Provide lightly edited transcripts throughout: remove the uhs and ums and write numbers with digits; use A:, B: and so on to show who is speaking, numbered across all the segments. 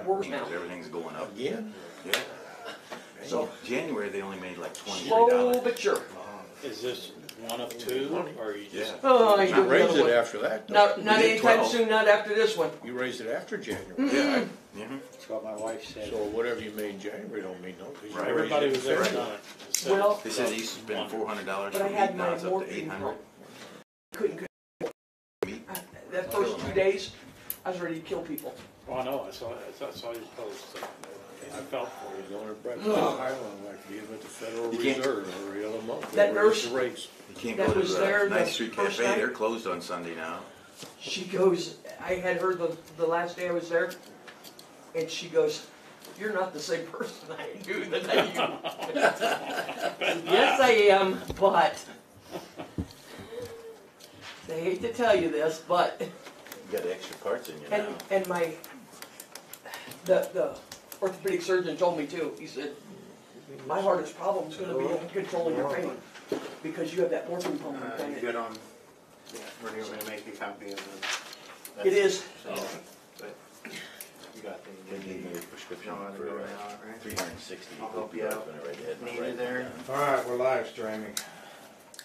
A: worse now.
B: Because everything's going up.
C: Again?
B: Yeah.
A: So
B: January they only made like $23.
A: slow but sure.
D: Is this one of two, or are you just?
B: Yeah.
A: Oh, I
C: You
A: do the
C: raised
A: other
C: it
A: one.
C: after that, though.
A: Not
B: did
A: anytime
B: 12.
A: soon, not after this one.
C: You raised it after January.
B: Yeah.
D: That's what my wife said.
C: So whatever you made in January don't mean no, 'cause you
B: Right.
C: raised
D: Everybody
C: it
D: was
C: in
D: there
C: February.
D: on it.
A: Well,
B: They said they used to spend $400
A: but
B: for
A: I
B: meat,
A: had
B: now
A: my
B: it's up to
A: morphine
B: $800.
A: couldn't.
B: Meat.
A: That first 2 days, I was ready to kill people.
D: Oh, I know, I saw your post, so I felt for you.
C: The owner of Breakfast Island, like to give it to Federal
B: You can't-
C: Reserve every other month.
A: That
C: They raised
A: nurse-
C: the rates.
B: You can't
A: That
B: go to
A: was there
B: the
A: the
B: Ninth Street
A: first
B: Cafe,
A: night?
B: they're closed on Sunday now.
A: She goes, I had her the last day I was there, and she goes, "You're not the same person I knew that I knew." Yes, I am, but I hate to tell you this, but
B: You got extra parts in you now.
A: and the orthopedic surgeon told me too. He said, "My hardest problem is going to be controlling your pain because you have that morphine pump
E: You
A: implanted."
E: good on, we're going to make a copy of the.
A: It is.
E: So, but you got
B: They
E: the.
B: gave me a prescription
E: No, I
B: for
E: don't know, right?
B: 360.
E: I'll help you out.
B: Whenever I had my
E: Need you
B: right
E: there?
B: down.
C: All right, we're live streaming.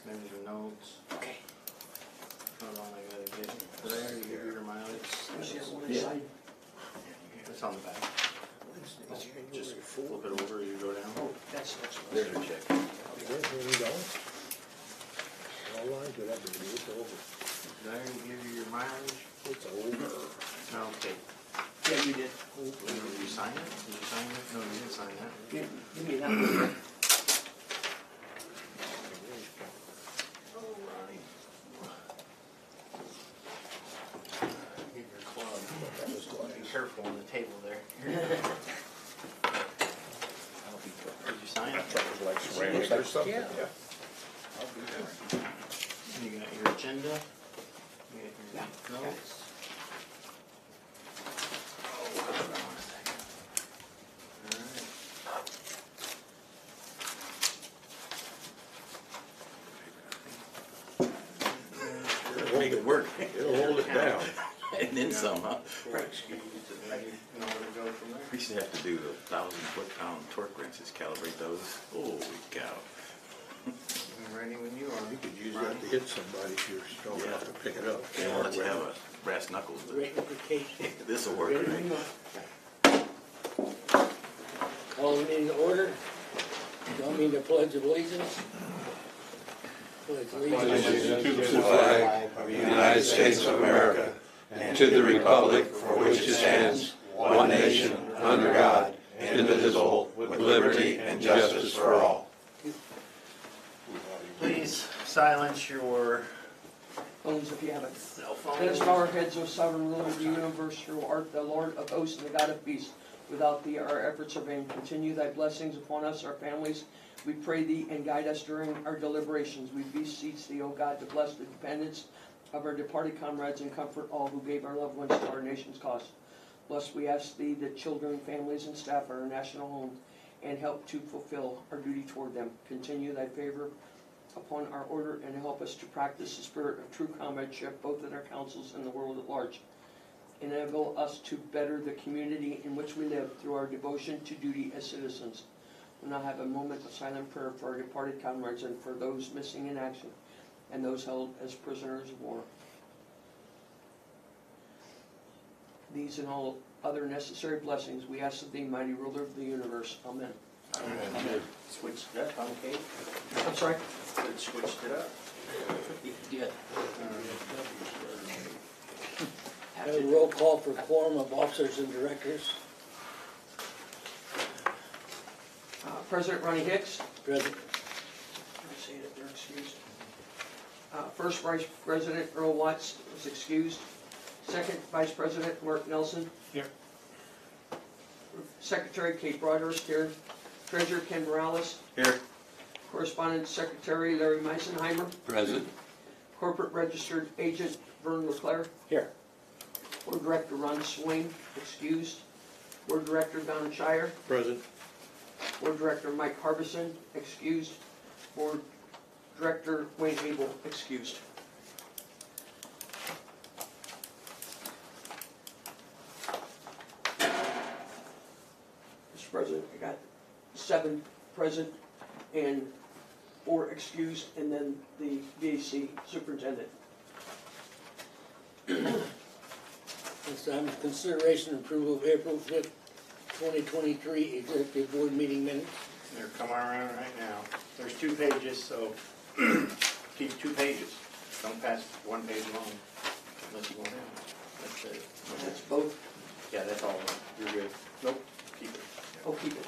E: There's your notes.
A: Okay.
E: Hold on, I gotta get, did I already give you your mileage?
A: She has one
B: Yeah.
A: inside.
E: It's on the back. Just flip it over, you go down.
A: Oh, that's next one.
B: There's your check.
C: Here we go. All lines would have to be, it's over.
E: Did I already give you your mileage?
C: It's over.
E: Okay.
A: Yeah, you did.
E: Did you sign it? Did you sign it? No, you didn't sign that.
A: Give me that one.
E: Get your club. Be careful on the table there. Did you sign it?
C: That was like ceramic or something, yeah.
E: You got your agenda? You got your notes?
B: Make it work.
C: It'll hold it down.
B: And then some, huh?
E: Excuse and then you know where to go from there.
B: We used to have to do the 1,000-foot-pound torque wrenches, calibrate those. Holy cow.
E: I'm ready when you are.
C: You could use that to hit somebody if you're strong enough to pick it up.
B: They won't let you have a brass knuckles, but this'll work.
F: Call the meeting to order. You want me to pledge allegiance? Pledge allegiance.
G: To the flag of the United States of America and to the republic for which it stands, one nation, under God, indivisible, with liberty and justice for all.
E: Please silence your
A: Phones if you have it.
E: cell phone.
A: Let us bow our heads, O sovereign ruler of the universe, who art the Lord of hosts and the God of peace. Without thee our efforts are vain. Continue thy blessings upon us, our families. We pray thee and guide us during our deliberations. We beseech thee, O God, to bless the dependents of our departed comrades and comfort all who gave our loved ones to our nation's cause. Bless, we ask thee, the children, families, and staff of our national home, and help to fulfill our duty toward them. Continue thy favor upon our order and help us to practice the spirit of true comradeship both in our councils and the world at large. Enable us to better the community in which we live through our devotion to duty as citizens. We'll now have a moment of silent prayer for our departed comrades and for those missing in action and those held as prisoners of war. These and all other necessary blessings we ask of thee, mighty ruler of the universe. Amen.
E: Amen. Switched it up, okay?
A: I'm sorry?
E: Good, switched it up.
A: Good.
F: Have a roll call for quorum of officers and directors.
A: President Ronnie Hicks.
F: Present.
A: I say that they're excused. First Vice President Earl Watts is excused. Second Vice President Mark Nelson.
D: Here.
A: Secretary Kate Broadhurst here. Treasurer Ken Morales.
B: Here.
A: Correspondent Secretary Larry Meisenheimer.
G: Present.
A: Corporate Registered Agent Vern LeClaire.
F: Here.
A: Board Director Ron Swain, excused. Board Director Don Shire.
C: Present.
A: Board Director Mike Harbison, excused. Board Director Wayne Abel, excused. Mr. President, I got 7 present and 4 excused, and then the VAC superintendent.
F: This time is consideration and approval of April 5th, 2023 executive board meeting minutes.
E: They're coming around right now. There's 2 pages, so keep 2 pages. Don't pass 1 page along unless you want to. That's it.
A: That's both.
E: Yeah, that's all. You're good. Nope, keep it.
A: I'll keep it.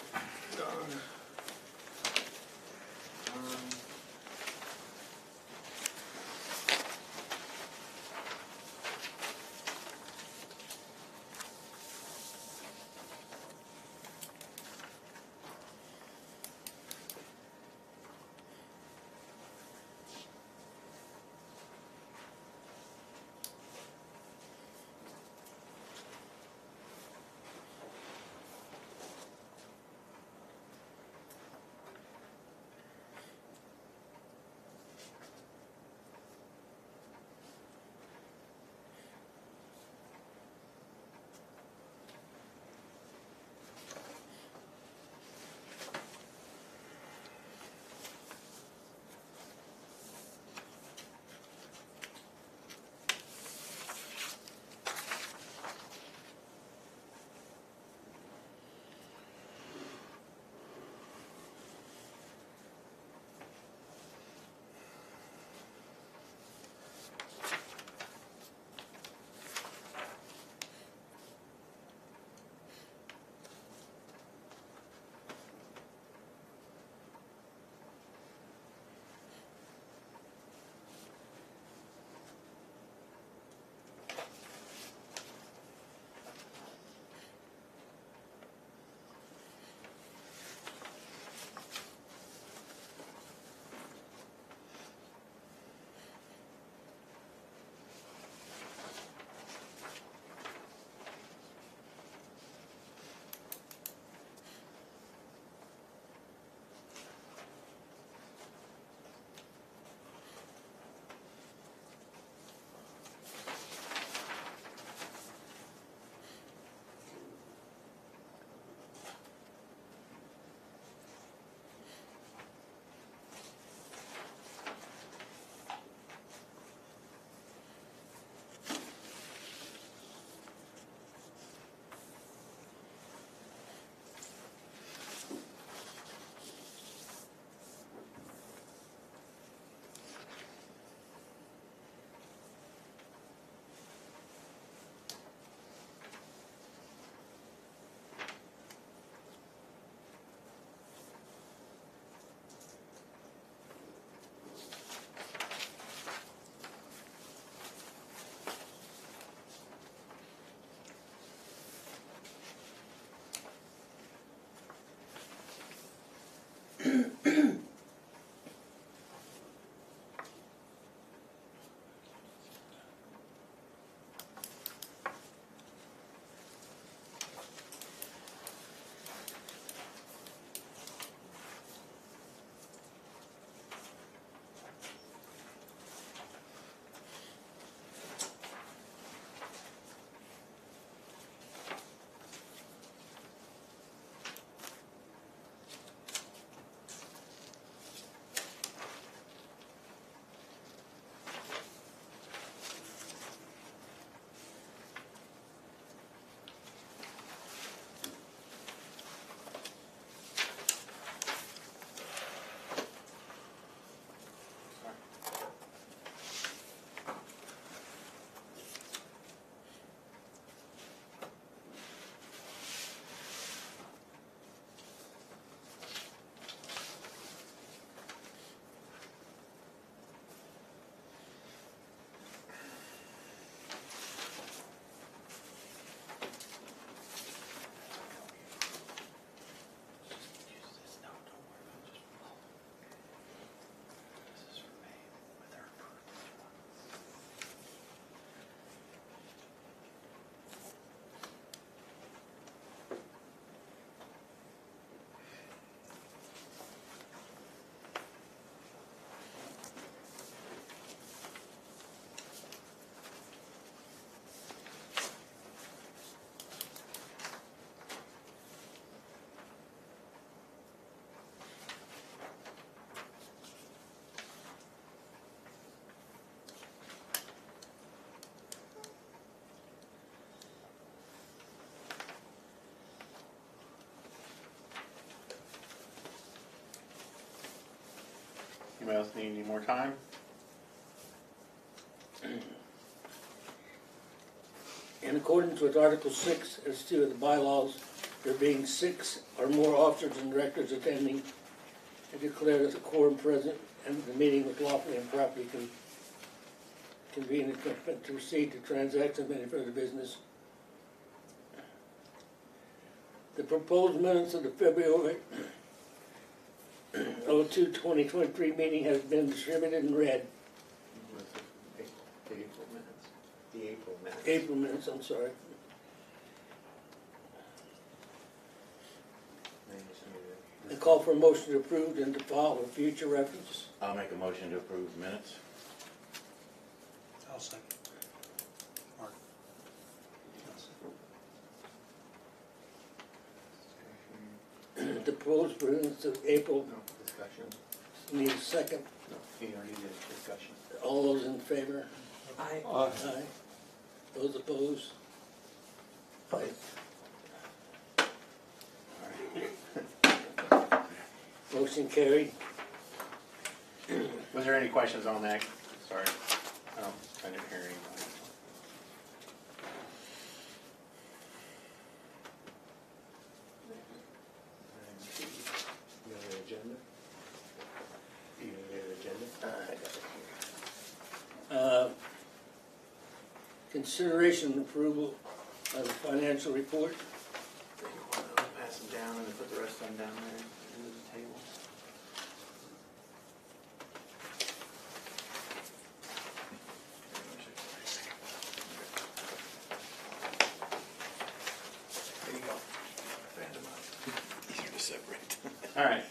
E: Anybody else need any more time?
F: In accordance with Article 6, as 2 of the bylaws, there being 6 or more officers and directors attending, I declare that the quorum present and the meeting was lawfully and properly convened and competent to proceed to transact any further business. The proposed minutes of the February 2023 meeting has been distributed and read.
E: The April minutes. The April minutes.
F: April minutes, I'm sorry. I call for a motion to approve and to file for future reference.
B: I'll make a motion to approve minutes.
H: I'll second. Mark.
F: The proposed minutes of April,
E: No, discussion.
F: need a second.
E: No, he already did discussion.
F: All those in favor?
A: Aye.
F: Aye. Those opposed? Aye. Motion carried.
E: Was there any questions on that? Sorry, I didn't hear anybody.
C: You have an agenda? You need an agenda?
E: I got it here.
F: Consideration and approval of the financial report.
E: I'll pass them down and put the rest of them down there into the table. There you go.
B: Easier to separate.
E: All right,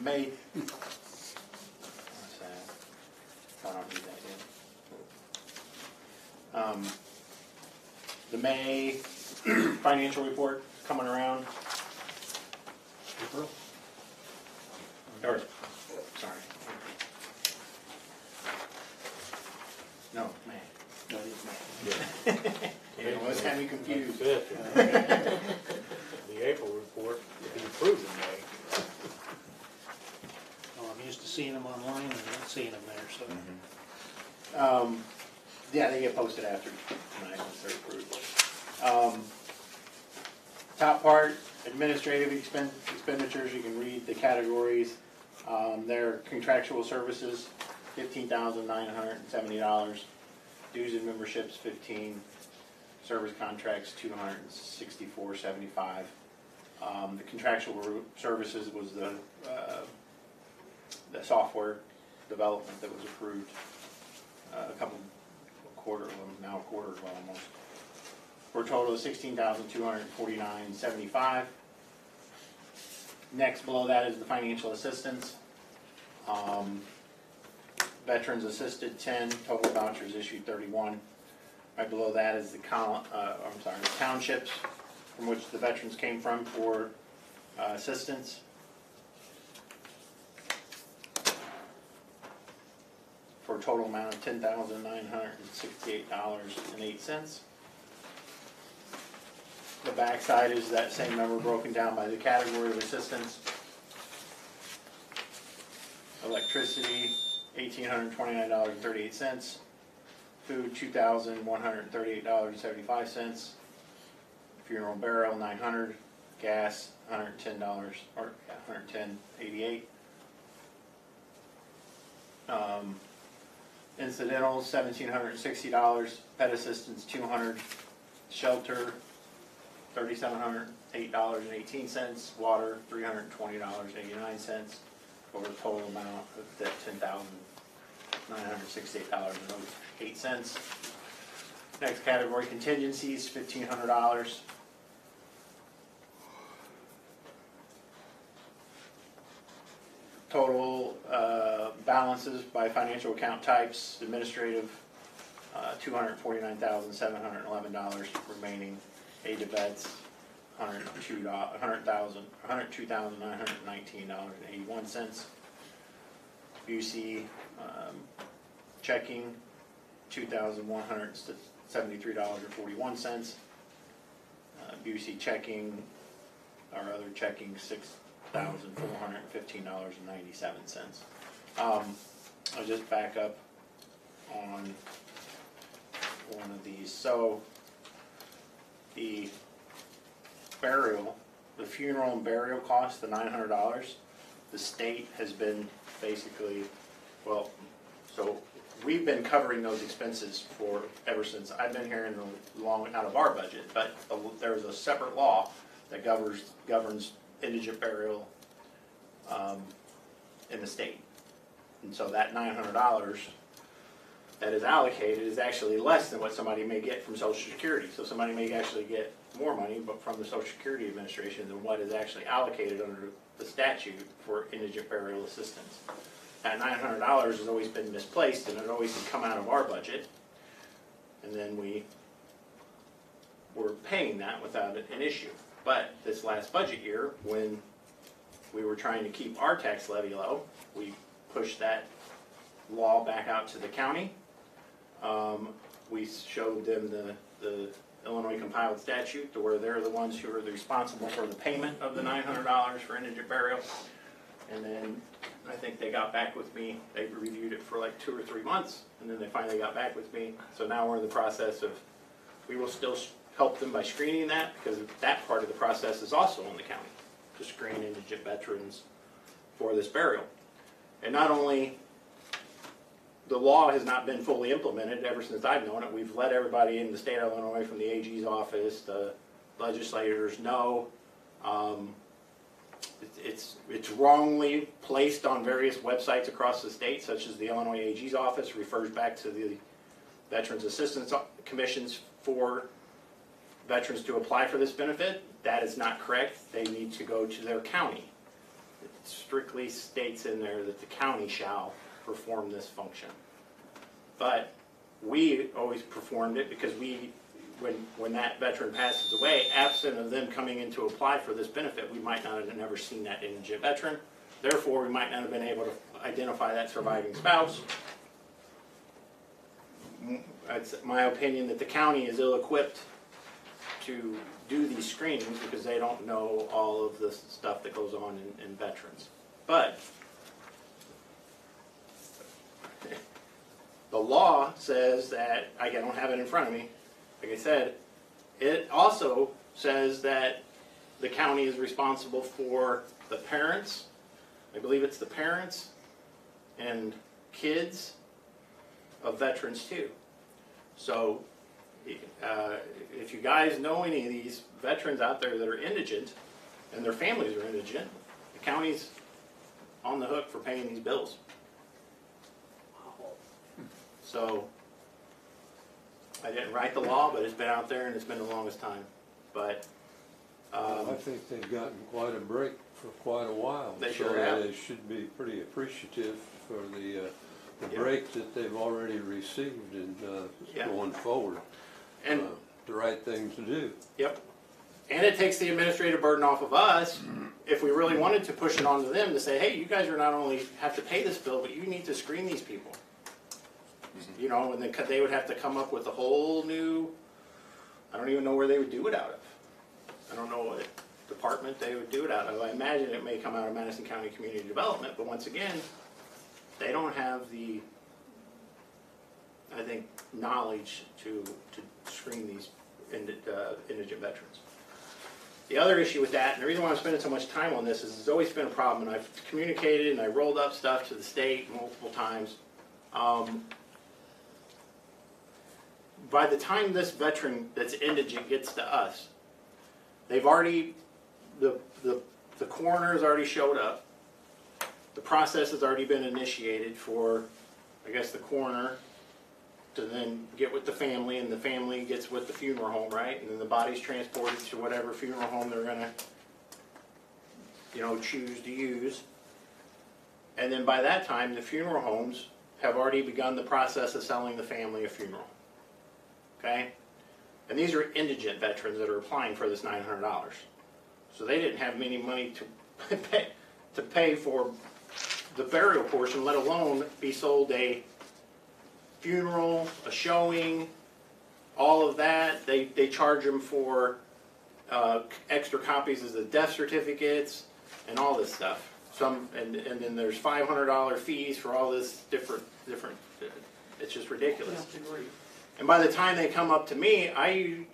E: May. What's that? I don't need that yet. The May financial report coming around.
H: April?
E: Or, sorry. No, May. No, it's May. You almost had me confused.
D: The April report, be approved in May.
H: Oh, I'm used to seeing them online and not seeing them there, so.
E: Yeah, they get posted after tonight once they're approved. Top part, administrative expenditures, you can read the categories. Their contractual services, $15,970. Dues and memberships, 15. Service contracts, $264.75. The contractual services was the software development that was approved a quarter ago almost, for a total of $16,249.75. Next below that is the financial assistance. Veterans assisted 10, total vouchers issued 31. Right below that is the townships from which the veterans came from for assistance. For a total amount of $10,968.08. The backside is that same number broken down by the category of assistance. Electricity, $1,829.38. Food, $2,138.75. Funeral burial, $900. Gas, $110 or $110.88. Incidentals, $1,760. Pet assistance, $200. Shelter, $3,708.18. Water, $320.89. For a total amount of that $10,968.08. Next category, contingencies, $1,500. Total balances by financial account types, administrative, $249,711 remaining. Aid to vets, $102,919.81. Busey checking, $2,173.41. Busey checking, our other checking, $6,415.97. I'll just back up on one of these. So the burial, the funeral and burial cost, the $900, the state has been basically, well, so we've been covering those expenses for ever since I've been here in the long out of our budget, but there's a separate law that governs indigent burial in the state. And so that $900 that is allocated is actually less than what somebody may get from Social Security. So somebody may actually get more money but from the Social Security Administration than what is actually allocated under the statute for indigent burial assistance. That $900 has always been misplaced, and it always has come out of our budget. And then we were paying that without an issue. But this last budget year, when we were trying to keep our tax levy low, we pushed that law back out to the county. We showed them the Illinois compiled statute to where they're the ones who are responsible for the payment of the $900 for indigent burial. And then I think they got back with me. They reviewed it for like 2 or 3 months, and then they finally got back with me. So now we're in the process of, we will still help them by screening that, because that part of the process is also on the county, to screen indigent veterans for this burial. And not only, the law has not been fully implemented ever since I've known it. We've let everybody in the state of Illinois, from the AG's office, the legislators know. It's wrongly placed on various websites across the state, such as the Illinois AG's office refers back to the Veterans Assistance Commissions for veterans to apply for this benefit. That is not correct. They need to go to their county. It strictly states in there that the county shall perform this function. But we always performed it because when that veteran passes away, absent of them coming in to apply for this benefit, we might not have never seen that indigent veteran. Therefore, we might not have been able to identify that surviving spouse. It's my opinion that the county is ill-equipped to do these screenings because they don't know all of the stuff that goes on in veterans. But the law says that, I don't have it in front of me, like I said, it also says that the county is responsible for the parents, I believe it's the parents and kids of veterans too. So if you guys know any of these veterans out there that are indigent and their families are indigent, the county's on the hook for paying these bills. So I didn't write the law, but it's been out there and it's been the longest time. But
G: I think they've gotten quite a break for quite a while.
E: They sure have.
G: They should be pretty appreciative for the break that they've already received and going forward.
E: And
G: the right thing to do.
E: Yep. And it takes the administrative burden off of us if we really wanted to push it onto them to say, hey, you guys are not only have to pay this bill, but you need to screen these people. You know, and then they would have to come up with a whole new, I don't even know where they would do it out of. I don't know what department they would do it out of. I imagine it may come out of Madison County Community Development, but once again, they don't have the, I think, knowledge to screen these indigent veterans. The other issue with that, and the reason why I'm spending so much time on this, is it's always been a problem, and I've communicated and I rolled up stuff to the state multiple times. By the time this veteran that's indigent gets to us, they've already, the coroner has already showed up. The process has already been initiated for, I guess, the coroner to then get with the family, and the family gets with the funeral home, right? And then the body's transported to whatever funeral home they're going to, choose to use. And then by that time, the funeral homes have already begun the process of selling the family a funeral. Okay? And these are indigent veterans that are applying for this $900. So they didn't have any money to pay for the burial portion, let alone be sold a funeral, a showing, all of that. They charge them for extra copies of the death certificates and all this stuff. and then there's $500 fees for all this different, it's just ridiculous.
A: That's agree.
E: And by the time they come up to me, I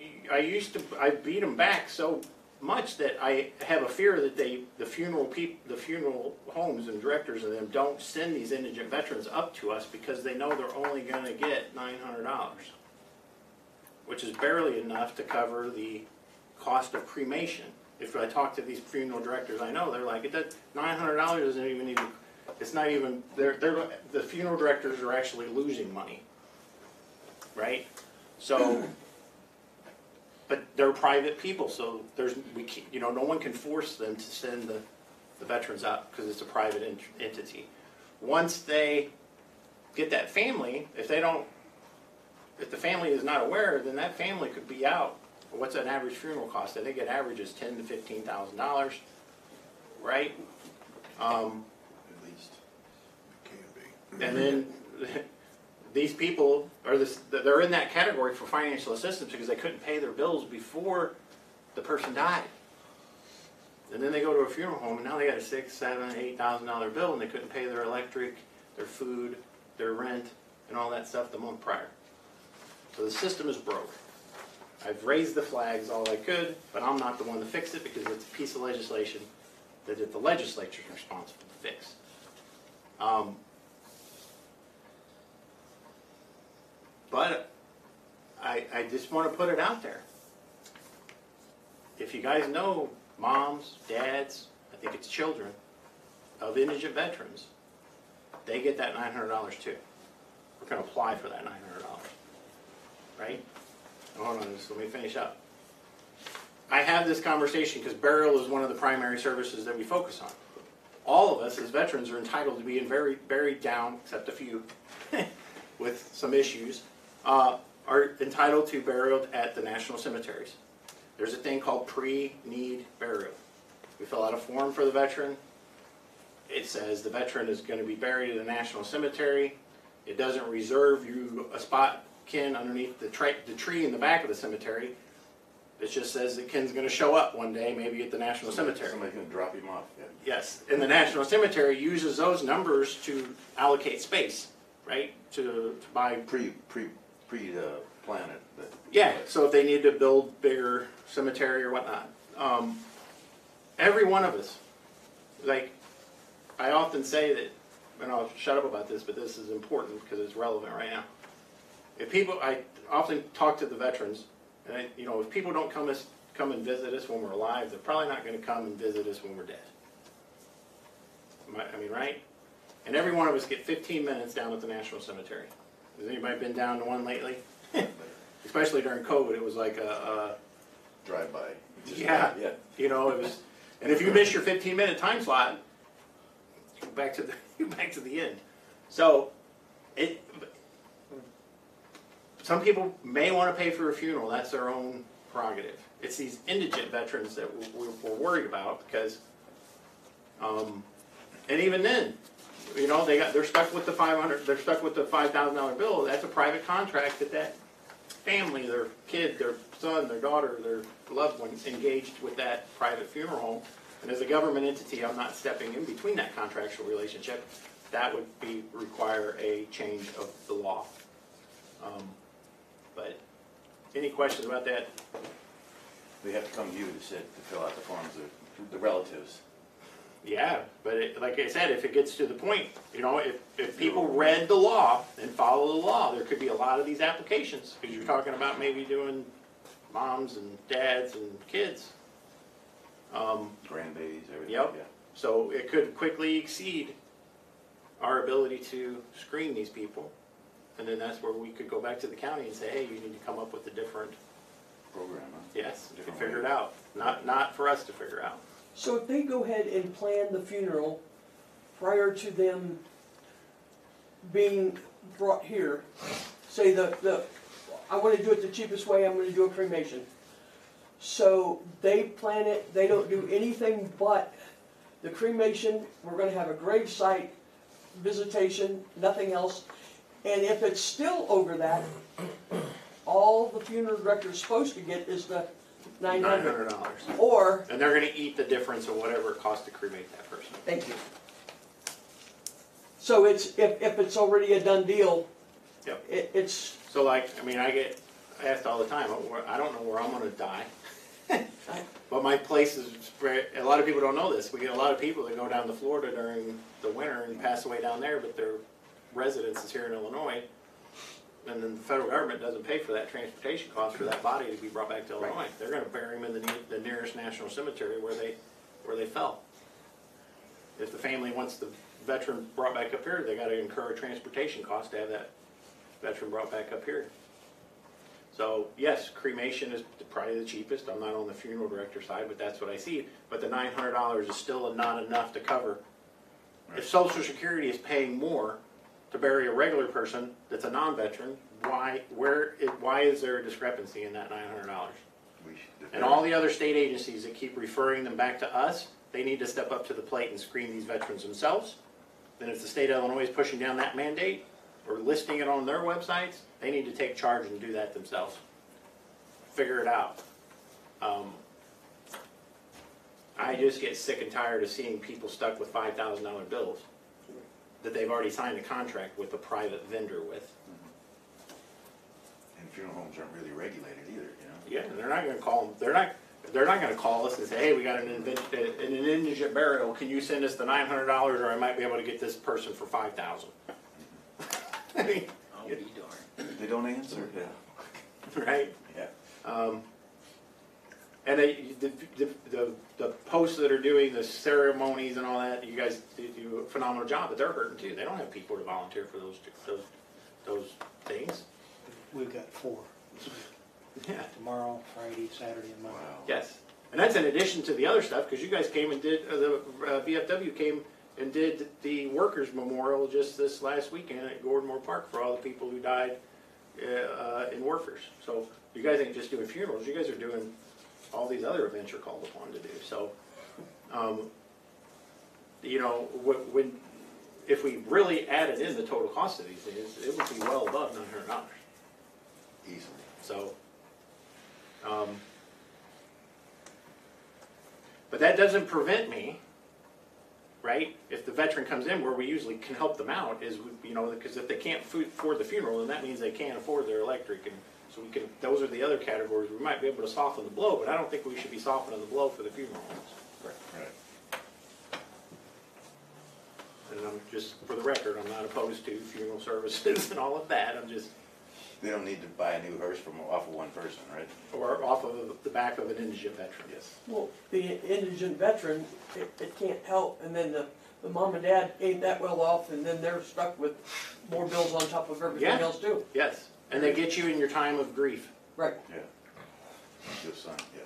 E: beat them back so much that I have a fear that the funeral homes and directors of them don't send these indigent veterans up to us because they know they're only going to get $900, which is barely enough to cover the cost of cremation. If I talk to these funeral directors, I know they're like, $900 isn't even. It's not even. The funeral directors are actually losing money, right? So. But they're private people, so no one can force them to send the veterans up because it's a private entity. Once they get that family, if the family is not aware, then that family could be out. What's an average funeral cost? I think an average is $10,000 to $15,000, right?
G: At least it can be.
E: And then these people they're in that category for financial assistance because they couldn't pay their bills before the person died. And then they go to a funeral home and now they got a $6,000, $7,000, $8,000 bill and they couldn't pay their electric, their food, their rent, and all that stuff the month prior. So the system is broke. I've raised the flags all I could, but I'm not the one to fix it because it's a piece of legislation that the legislature is responsible to fix. But I just want to put it out there. If you guys know moms, dads, I think it's children, of indigent veterans, they get that $900 too. We're going to apply for that $900, right? Hold on, just let me finish up. I have this conversation because burial is one of the primary services that we focus on. All of us as veterans are entitled to be buried down, except a few, with some issues, are entitled to burial at the national cemeteries. There's a thing called pre-need burial. We fill out a form for the veteran. It says the veteran is going to be buried at the national cemetery. It doesn't reserve you a spot, kin, underneath the tree in the back of the cemetery. It just says that kin's going to show up one day, maybe at the national cemetery.
B: Somebody's going to drop him off. Yeah.
E: Yes, and the national cemetery uses those numbers to allocate space, right? To buy
B: Pre-plan it.
E: Yeah, so if they need to build bigger cemetery or whatnot. Every one of us, like, I often say that, and I'll shut up about this, but this is important because it's relevant right now. I often talk to the veterans, and if people don't come and visit us when we're alive, they're probably not going to come and visit us when we're dead. I mean, right? And every one of us get 15 minutes down at the National Cemetery. Has anybody been down to one lately? Especially during COVID, it was like a
B: drive-by.
E: Yeah. It was, and if you miss your 15-minute time slot, you go back to the end. So, some people may want to pay for a funeral. That's their own prerogative. It's these indigent veterans that we're worried about because, and even then, they're stuck with the $500. They're stuck with the $5,000 bill. That's a private contract that family, their kid, their son, their daughter, their loved one engaged with that private funeral home. And as a government entity, I'm not stepping in between that contractual relationship. That would require a change of the law. But any questions about that?
B: We have to come to you to fill out the forms of the relatives.
E: Yeah, but like I said, if it gets to the point, if people read the law and follow the law, there could be a lot of these applications because you're talking about maybe doing moms and dads and kids.
B: Grandbabies, everything.
E: Yep.
B: Yeah.
E: So it could quickly exceed our ability to screen these people. And then that's where we could go back to the county and say, hey, you need to come up with a different
B: program. Huh?
E: Yes,
B: Different
E: figure
B: way.
E: it out. Not for us to figure out.
A: So if they go ahead and plan the funeral prior to them being brought here, say I want to do it the cheapest way, I'm going to do a cremation. So they plan it, they don't do anything but the cremation, we're going to have a gravesite visitation, nothing else. And if it's still over that, all the funeral director is supposed to get is the $900.
E: $900.
A: Or,
E: And they're gonna eat the difference of whatever it costs to cremate that person.
A: thank you. So it's, if it's already a done deal,
E: Yep.
A: it's,
E: So like, I mean, I get asked all the time, I don't know where I'm gonna die. But my place is, a lot of people don't know this, we get a lot of people that go down to Florida during the winter and pass away down there, but their residence is here in Illinois. And then the federal government doesn't pay for that transportation cost for that body to be brought back to Illinois. They're gonna bury him in the nearest national cemetery where they fell. If the family wants the veteran brought back up here, they gotta incur a transportation cost to have that veteran brought back up here. So, yes, cremation is probably the cheapest. I'm not on the funeral director side, but that's what I see. But the $900 is still not enough to cover. If Social Security is paying more to bury a regular person that's a non-veteran, why is there a discrepancy in that $900? And all the other state agencies that keep referring them back to us, they need to step up to the plate and screen these veterans themselves. Then if the state of Illinois is pushing down that mandate or listing it on their websites, they need to take charge and do that themselves. Figure it out. I just get sick and tired of seeing people stuck with $5,000 bills that they've already signed a contract with a private vendor with.
B: And funeral homes aren't really regulated either, you know?
E: Yeah, and they're not going to call them. They're not going to call us and say, "Hey, we got an indigent burial. Can you send us the $900, or I might be able to get this person for $5,000." I mean,
H: I'll be darned.
B: They don't answer, yeah.
E: right?
B: Yeah.
E: And the posts that are doing the ceremonies and all that, you guys do a phenomenal job, but they're hurting too. They don't have people to volunteer for those things.
H: We've got 4.
E: Yeah.
H: Tomorrow, Friday, Saturday, and Monday.
B: Wow.
E: Yes, and that's in addition to the other stuff, because you guys came and did, the VFW came and did the Workers' Memorial just this last weekend at Gordonmore Park for all the people who died in workers. So you guys ain't just doing funerals, you guys are doing all these other events you're called upon to do. So, you know, if we really added in the total cost of these things, it would be well above $900.
B: Easily.
E: So, but that doesn't prevent me, right? If the veteran comes in, where we usually can help them out is, you know, because if they can't afford the funeral, then that means they can't afford their electric, and so we can. Those are the other categories we might be able to soften the blow, but I don't think we should be softening the blow for the funeral homes.
B: Right.
E: And I'm just, for the record, I'm not opposed to funeral services and all of that. I'm just.
B: They don't need to buy a new hearse off of one person, right?
E: Or off of the back of an indigent veteran.
B: Yes.
A: well, the indigent veteran, it can't help, and then the mom and dad ain't that well off, and then they're stuck with more bills on top of everything
E: Yeah.
A: else too.
E: Yes, and they get you in your time of grief,
A: Right.
B: Yeah. Good son, yeah.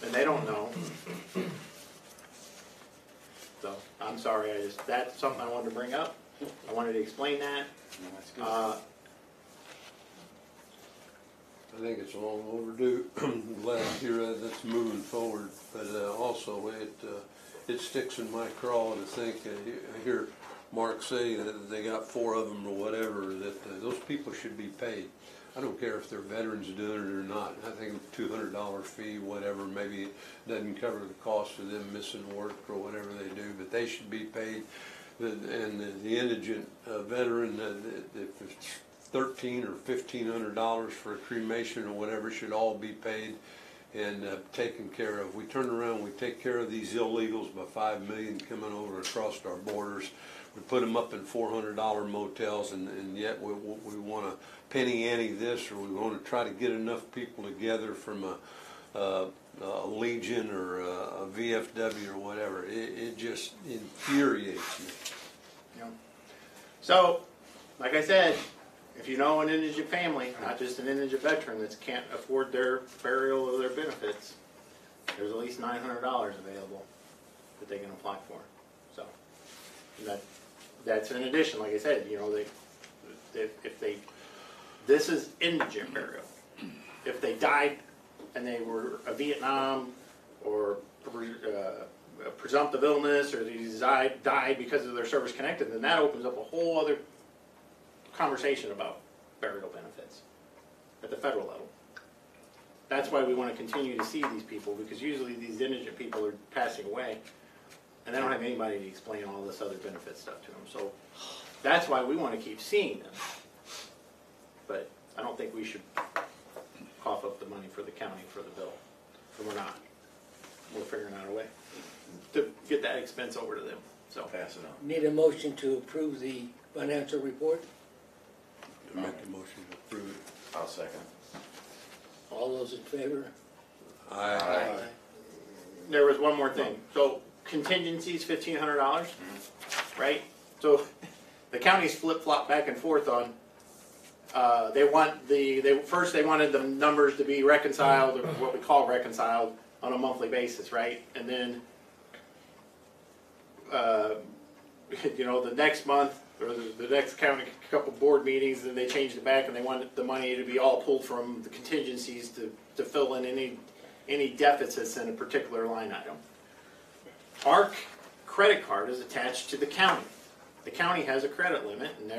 E: and they don't know. So, I'm sorry, that's something I wanted to bring up. I wanted to explain that.
B: No, that's good.
G: I think it's long overdue. Glad to hear that's moving forward, but also it sticks in my craw to think. I hear Mark say that they got 4 of them or whatever. That those people should be paid. I don't care if they're veterans doing it or not. I think $200 fee, whatever, maybe it doesn't cover the cost of them missing work or whatever they do, but they should be paid. And the indigent veteran, if it's $1,300 or $1,500 for a cremation or whatever, should all be paid and taken care of. We turn around, we take care of these illegals by 5 million coming over across our borders. We put them up in $400 motels, and yet we want to penny ante this, or we want to try to get enough people together from a Legion or a VFW or whatever. It just infuriates me.
E: Yeah. So, like I said, if you know an indigent family, not just an indigent veteran that can't afford their burial or their benefits, there's at least $900 available that they can apply for. So, that's in addition, like I said, you know, this is indigent burial. If they died and they were a Vietnam or a presumptive illness, or they died because of their service connected, then that opens up a whole other conversation about burial benefits at the federal level. that's why we want to continue to see these people, because usually these indigent people are passing away, and they don't have anybody to explain all this other benefit stuff to them. So that's why we want to keep seeing them. But I don't think we should cough up the money for the county for the bill. And we're not. We're figuring out a way to get that expense over to them. So
B: Pass it on.
F: Need a motion to approve the financial report?
G: Make a motion to approve it.
B: I'll second.
F: All those in favor?
G: Aye.
E: there was one more thing. So contingencies, $1,500, right? So the counties flip-flop back and forth on, they wanted the numbers to be reconciled, or what we call reconciled, on a monthly basis, right? And then, you know, the next month, or the next county couple board meetings, then they changed it back and they wanted the money to be all pulled from the contingencies to fill in any deficits in a particular line item. Our credit card is attached to the county. The county has a credit limit, and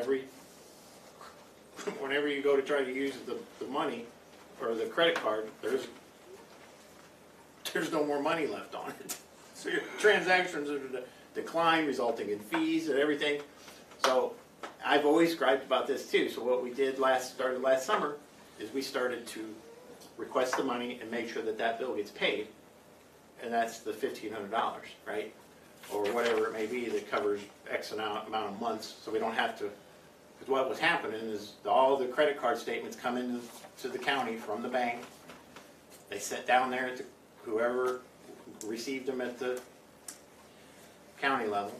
E: whenever you go to try to use the money or the credit card, there's no more money left on it. So your transactions are decline, resulting in fees and everything. So I've always griped about this too. So what we did started last summer is we started to request the money and make sure that bill gets paid, and that's the $1,500, right? Or whatever it may be that covers X amount of months, so we don't have to. Because what was happening is all the credit card statements come into the county from the bank. They sit down there at whoever received them at the county level,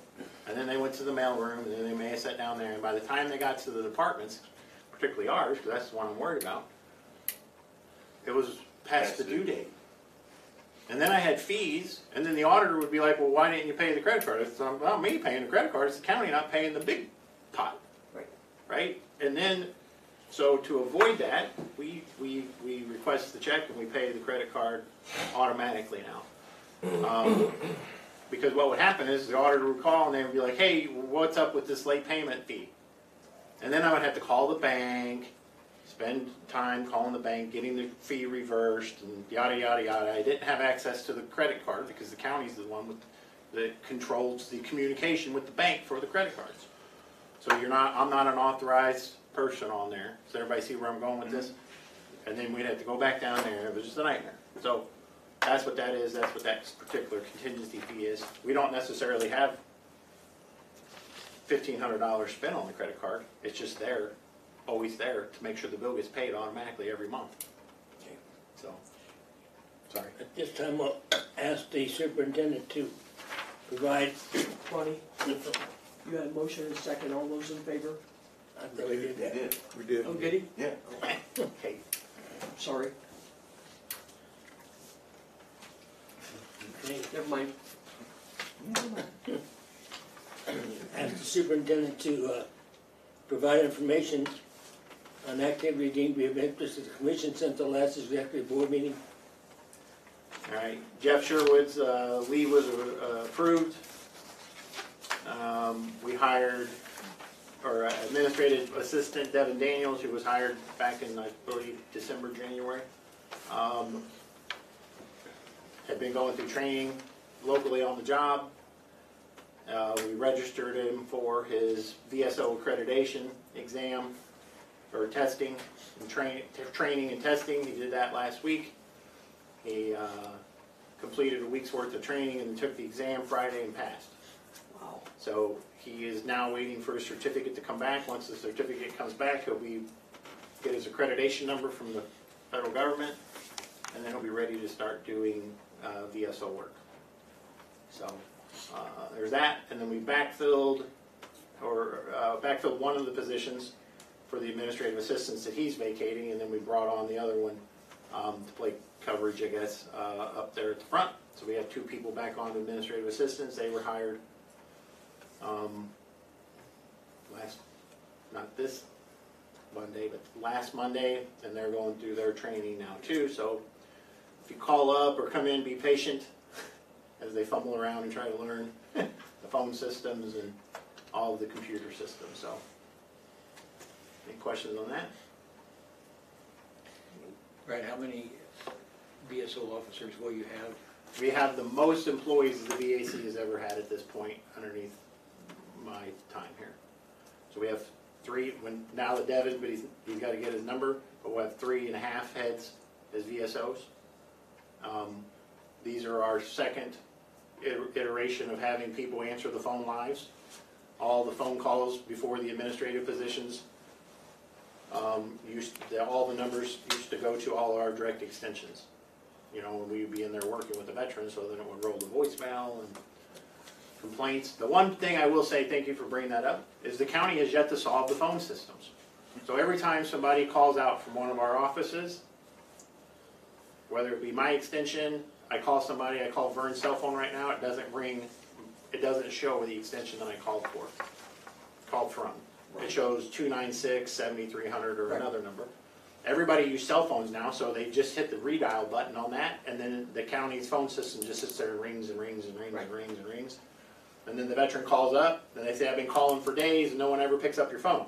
E: and then they went to the mail room, and then they may have sat down there, and by the time they got to the departments, particularly ours, because that's the one I'm worried about, it was past the due date. And then I had fees, and then the auditor would be like, well, why didn't you pay the credit card? It's not me paying the credit card, it's the county not paying the big pot. Right? And then, so to avoid that, we request the check and we pay the credit card automatically now. Because what would happen is the auditor would call and they would be like, hey, what's up with this late payment fee? And then I would have to call the bank, spend time calling the bank, getting the fee reversed, and yada, yada, yada. I didn't have access to the credit card because the county's the one that controls the communication with the bank for the credit cards. So I'm not an authorized person on there. Does everybody see where I'm going with this? And then we'd have to go back down there. It was just a nightmare. So that's what that is. That's what that particular contingency fee is. We don't necessarily have $1,500 spent on the credit card. It's just there, always there, to make sure the bill gets paid automatically every month. Okay. So, sorry.
F: At this time, I'll ask the superintendent to provide.
A: Bonnie, you had a motion and a second. All those in favor?
F: I thought we did that.
C: We did.
A: Oh, did he?
B: Yeah.
E: Okay.
A: Sorry.
F: Okay.
A: Never mind.
F: Ask the superintendent to provide information on activity deemed to be of interest to the commission since the last executive board meeting.
E: All right. Jeff Sherwood's leave was approved. We hired our administrative assistant, Devin Daniels, who was hired back in, I believe, December, January. Had been going through training locally on the job. We registered him for his VSO accreditation exam, or testing and training and testing. He did that last week. He completed a week's worth of training and took the exam Friday and passed.
A: Wow.
E: So he is now waiting for his certificate to come back. Once the certificate comes back, he'll get his accreditation number from the federal government, and then he'll be ready to start doing VSO work. So there's that, and then we backfilled one of the positions for the administrative assistants that he's vacating, and then we brought on the other one to play coverage, I guess, up there at the front. So we have 2 people back on administrative assistants. They were hired not this Monday, but last Monday, and they're going through their training now too. So if you call up or come in, be patient as they fumble around and try to learn the phone systems and all of the computer systems. So any questions on that?
H: Right, how many BSO officers what you have?
E: We have the most employees the VAC has ever had at this point underneath my time here. So we have three, now that Devin, but he's got to get his number, but we have 3.5 heads as VSOs. These are our second iteration of having people answer the phone lives. All the phone calls before the administrative positions, all the numbers used to go to all our direct extensions. You know, we'd be in there working with the veterans, so then it would roll to voicemail and complaints. The one thing I will say, thank you for bringing that up, is the county has yet to solve the phone systems. So every time somebody calls out from one of our offices, whether it be my extension, I call somebody, I call Vern's cell phone right now, it doesn't ring, it doesn't show the extension that I called from. It shows 296-7300 or another number. Everybody uses cell phones now, so they just hit the redial button on that, and then the county's phone system just sits there and rings and rings and rings and rings and rings. And then the veteran calls up, and they say, I've been calling for days, and no one ever picks up your phone.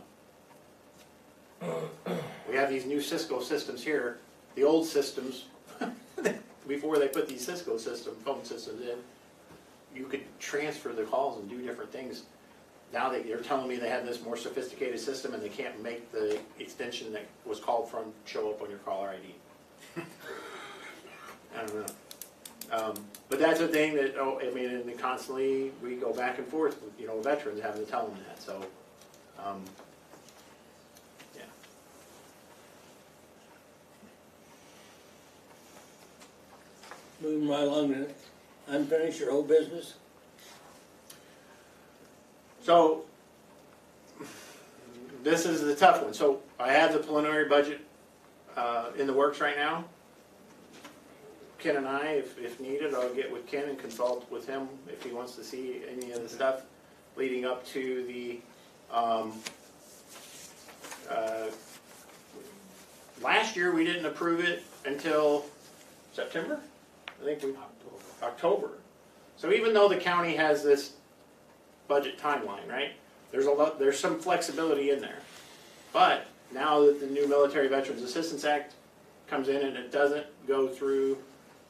E: We have these new Cisco systems here. The old systems, before they put these Cisco phone systems in, you could transfer the calls and do different things. Now they're telling me they have this more sophisticated system and they can't make the extension that was called from show up on your caller ID. I don't know. But that's a thing that, I mean, and constantly we go back and forth with, you know, veterans having to tell them that. So, yeah.
F: Moving right along to unfinished or old business.
E: So, this is the tough one. So, I have the preliminary budget in the works right now. Ken and I, if needed, I'll get with Ken and consult with him if he wants to see any of the stuff leading up to the last year we didn't approve it until September? I think October. So even though the county has this budget timeline, right? There's some flexibility in there. But now that the new Military Veterans Assistance Act comes in and it doesn't go through,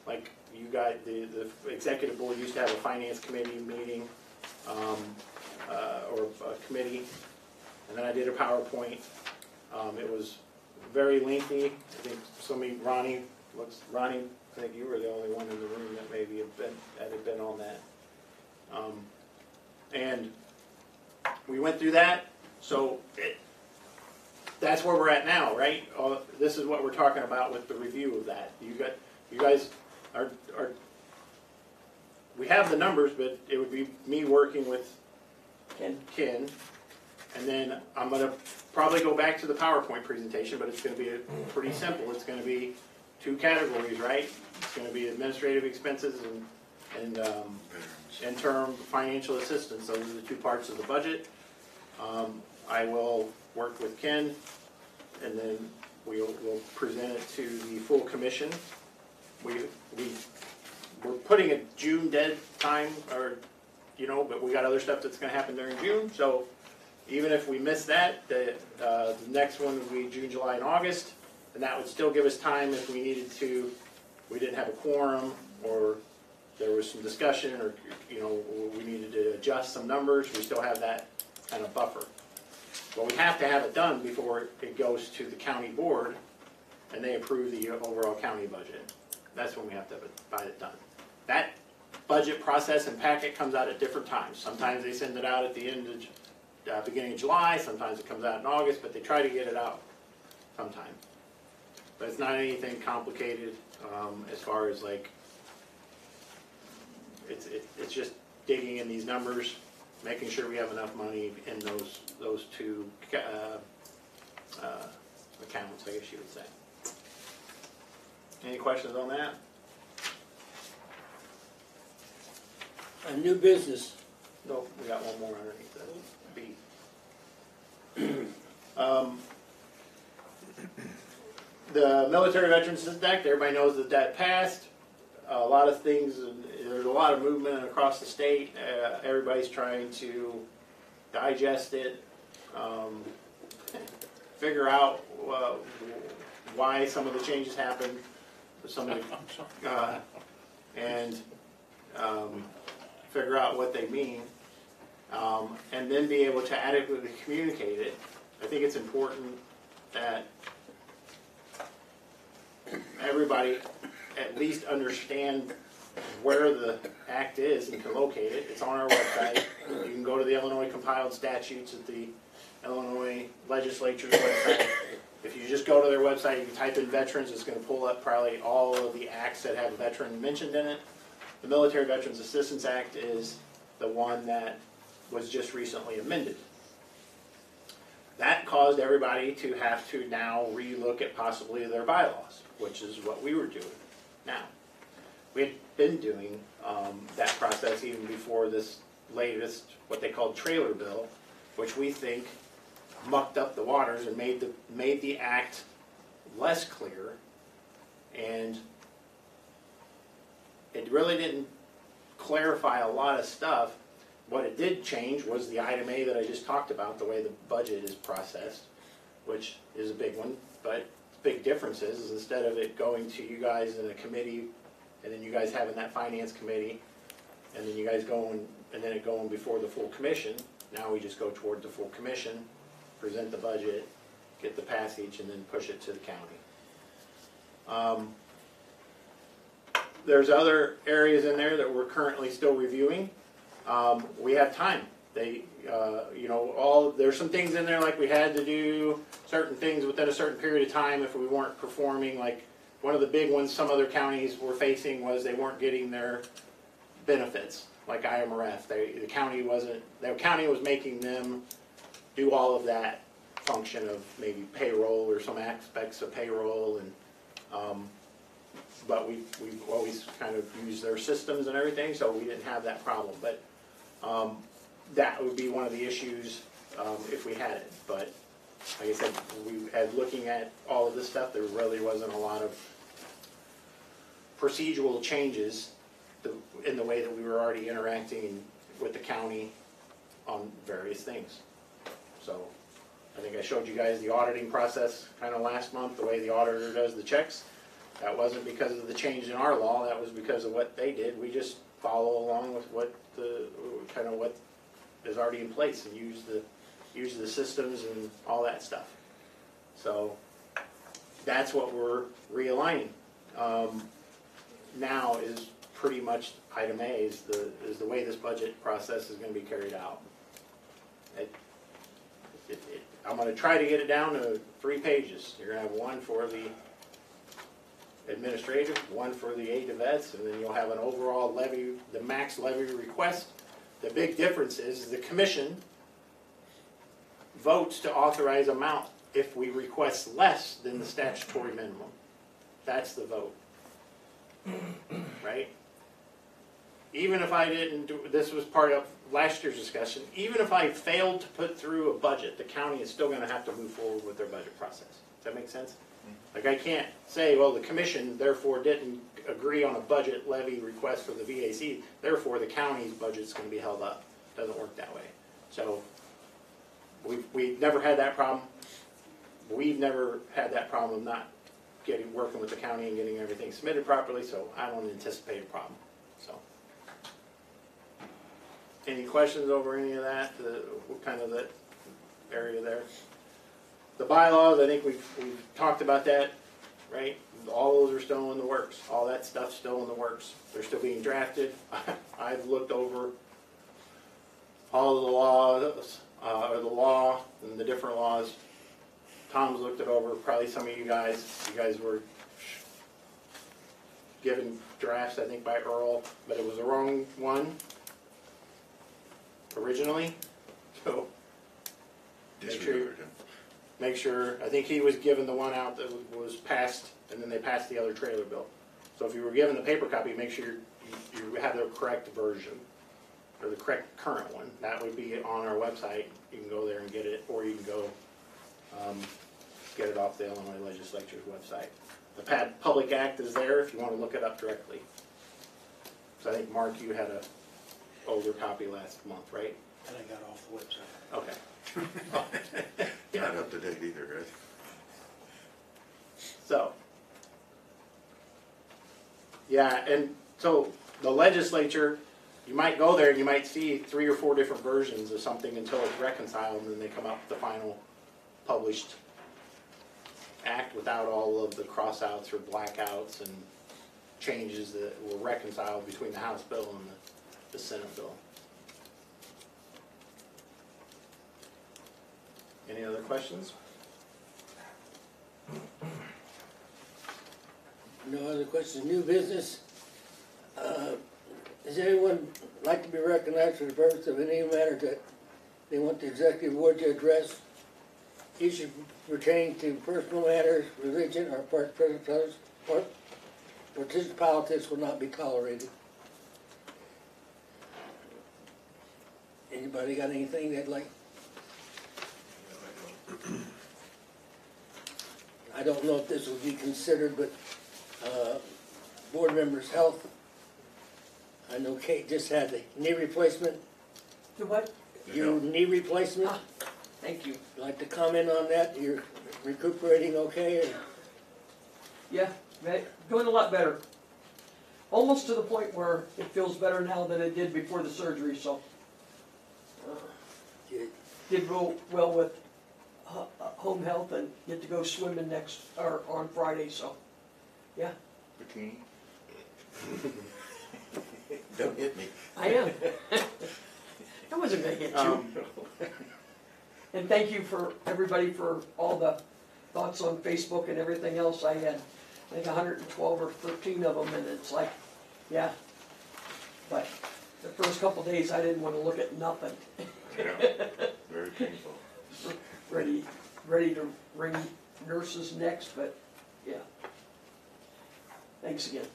E: like you got the executive board used to have a finance committee meeting or a committee, and then I did a PowerPoint. It was very lengthy. I think Ronnie, I think you were the only one in the room that maybe had been on that. And we went through that, so that's where we're at now, right? This is what we're talking about with the review of that. You guys are we have the numbers, but it would be me working with Ken, and then I'm going to probably go back to the PowerPoint presentation, but it's going to be pretty simple. It's going to be 2 categories, right? It's going to be administrative expenses and interim financial assistance. Those are the 2 parts of the budget. I will work with Ken, and then we'll present it to the full commission. We're putting a June dead time, or but we got other stuff that's going to happen during June. So even if we miss that, the next one would be June, July, and August, and that would still give us time if we needed to. We didn't have a quorum, or there was some discussion, or we needed to adjust some numbers. We still have that kind of buffer. But we have to have it done before it goes to the county board, and they approve the overall county budget. That's when we have to have it done. That budget process and packet comes out at different times. Sometimes they send it out at the end of beginning of July. Sometimes it comes out in August, but they try to get it out sometime. But it's not anything complicated as far as like it's just digging in these numbers, making sure we have enough money in those 2 accounts, I guess you would say. Any questions on that?
F: A new business.
E: Nope, we got one more underneath that. B. The Military Veterans Assistance Act, everybody knows that passed. A lot of things, there's a lot of movement across the state. Everybody's trying to digest it, figure out why some of the changes happened. some of the, and figure out what they mean, and then be able to adequately communicate it. I think it's important that everybody at least understand where the act is and can locate it. It's on our website. You can go to the Illinois compiled statutes at the Illinois legislature's website. If you just go to their website, you can type in veterans, it's going to pull up probably all of the acts that have a veteran mentioned in it. The Military Veterans Assistance Act is the one that was just recently amended. That caused everybody to have to now relook at possibly their bylaws, which is what we were doing now. We had been doing that process even before this latest, what they called trailer bill, which we think mucked up the waters and made the act less clear, and it really didn't clarify a lot of stuff. What it did change was the item A that I just talked about, the way the budget is processed, which is a big one, but the big difference is instead of it going to you guys in a committee, and then you guys having that finance committee, and then you guys going, and then it going before the full commission, now we just go toward the full commission, present the budget, get the passage, and then push it to the county. There's other areas in there that we're currently still reviewing. We have time. They, there's some things in there like we had to do certain things within a certain period of time if we weren't performing. Like one of the big ones some other counties were facing was they weren't getting their benefits, like IMRF. The county was making them do all of that function of maybe payroll or some aspects of payroll, and but we've always kind of used their systems and everything, so we didn't have that problem. But that would be one of the issues if we had it. But like I said, as looking at all of this stuff, there really wasn't a lot of procedural changes in the way that we were already interacting with the county on various things. So I think I showed you guys the auditing process kind of last month, the way the auditor does the checks. That wasn't because of the change in our law, that was because of what they did. We just follow along with what what is already in place and use the systems and all that stuff. So that's what we're realigning. Now is pretty much item A is the way this budget process is going to be carried out. I'm going to try to get it down to 3 pages. You're going to have one for the administrative, one for the aid to vets, and then you'll have an overall levy, the max levy request. The big difference is the commission votes to authorize amount if we request less than the statutory minimum. That's the vote, right? Even if I didn't do, this was part of last year's discussion, even if I failed to put through a budget, the county is still going to have to move forward with their budget process. Does that make sense? Like I can't say, well, the commission therefore didn't agree on a budget levy request for the VAC, therefore the county's budget's going to be held up. Doesn't work that way. So we've never had that problem. We've never had that problem not working with the county and getting everything submitted properly, so I don't anticipate a problem. So, any questions over any of that? What kind of that area there? The bylaws, I think we've talked about that, right? All those are still in the works. All that stuff's still in the works. They're still being drafted. I've looked over all of the laws, or the law and the different laws. Tom's looked it over. Probably some of you guys were given drafts, I think, by Earl, but it was the wrong one originally. So make sure, I think he was given the one out that was passed, and then they passed the other trailer bill. So if you were given the paper copy, make sure you have the correct version, or the correct current one. That would be on our website. You can go there and get it, or you can go get it off the Illinois Legislature's website. The Public Act is there if you want to look it up directly. So I think, Mark, you had a older copy last month, right?
H: And I got off the website.
E: Okay.
B: Not up to date either, right?
E: So, Yeah, and so the legislature, you might go there and you might see 3 or 4 different versions of something until it's reconciled, and then they come up with the final published act without all of the crossouts or blackouts and changes that were reconciled between the House bill and the Senate bill. Any other questions?
F: No other questions, new business. Does anyone like to be recognized for the purpose of any matter that they want the executive board to address? Issues pertaining to personal matters, religion, or partisan politics will not be tolerated. Anybody got anything they'd like? I don't know if this would be considered, but board members' health. I know Kate just had the knee replacement.
A: The what?
F: Your knee replacement.
A: Ah, thank you.
F: Like to comment on that? You're recuperating okay? Or?
A: Yeah, doing a lot better. Almost to the point where it feels better now than it did before the surgery, so.
F: Good.
A: Did real well with home health and get to go swimming on Friday, so, yeah,
B: Bikini? Don't hit me.
A: I am. I wasn't gonna hit you. And thank you for everybody for all the thoughts on Facebook and everything else. I had, I think 112 or 13 of them, and it's like, yeah. But the first couple days, I didn't want to look at nothing.
B: Yeah, very painful.
A: Ready to wring nurses' necks, but yeah. Thanks again.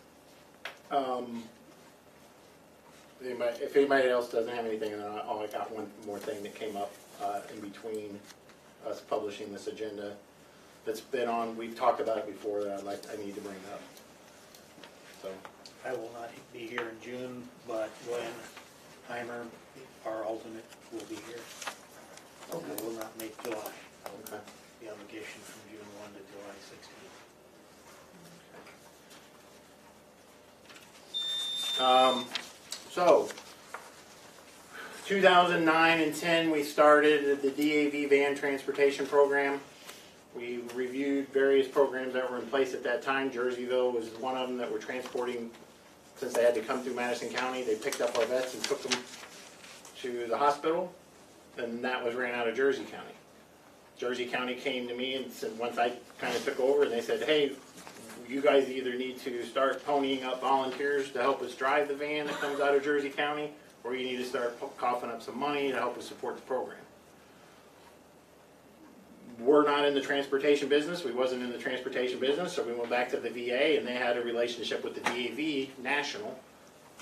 E: If anybody else doesn't have anything, then I got one more thing that came up in between us publishing this agenda that's been on, we've talked about it before, that I need to bring up. So,
H: I will not be here in June, but Glenn Heimer, our alternate, will be here. I will not make July.
E: okay.
H: The obligation from June 1 to July 16.
E: So, 2009 and 10, we started the DAV van transportation program. We reviewed various programs that were in place at that time. Jerseyville was one of them that were transporting, since they had to come through Madison County, they picked up our vets and took them to the hospital, and that was ran out of Jersey County. Jersey County came to me and said, once I kind of took over, and they said, hey, you guys either need to start ponying up volunteers to help us drive the van that comes out of Jersey County, or you need to start coughing up some money to help us support the program. We're not in the transportation business. We wasn't in the transportation business, so we went back to the VA, and they had a relationship with the DAV National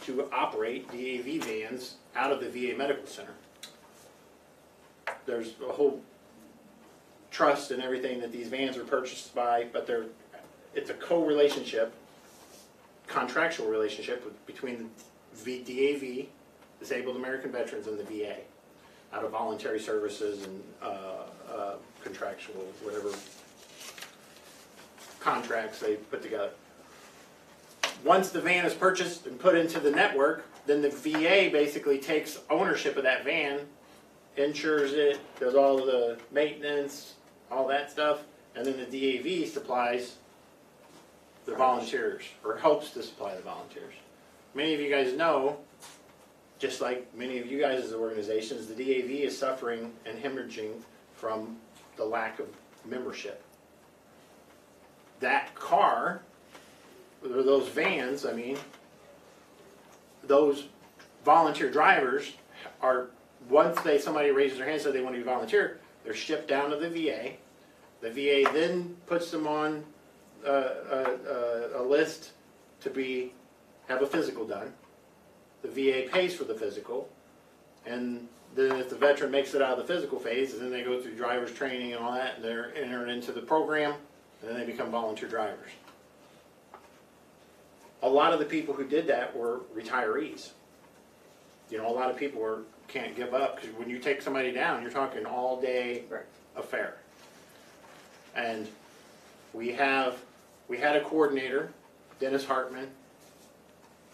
E: to operate DAV vans out of the VA Medical Center. There's a whole trust and everything that these vans are purchased by, but it's a co-relationship, contractual relationship between the DAV, Disabled American Veterans, and the VA, out of voluntary services and contractual, whatever contracts they put together. Once the van is purchased and put into the network, then the VA basically takes ownership of that van, insures it, does all the maintenance, all that stuff, and then the DAV supplies the volunteers, or helps to supply the volunteers. Many of you guys know, just like many of you guys as organizations, the DAV is suffering and hemorrhaging from the lack of membership. That car, or those vans, I mean, those volunteer drivers are, once somebody raises their hand and says they want to be volunteer, they're shipped down to the VA. The VA then puts them on a list to have a physical done. The VA pays for the physical, and then if the veteran makes it out of the physical phase, then they go through driver's training and all that, and they're entered into the program, and then they become volunteer drivers. A lot of the people who did that were retirees. You know, a lot of people can't give up, because when you take somebody down, you're talking all-day affair. And we had a coordinator, Dennis Hartman,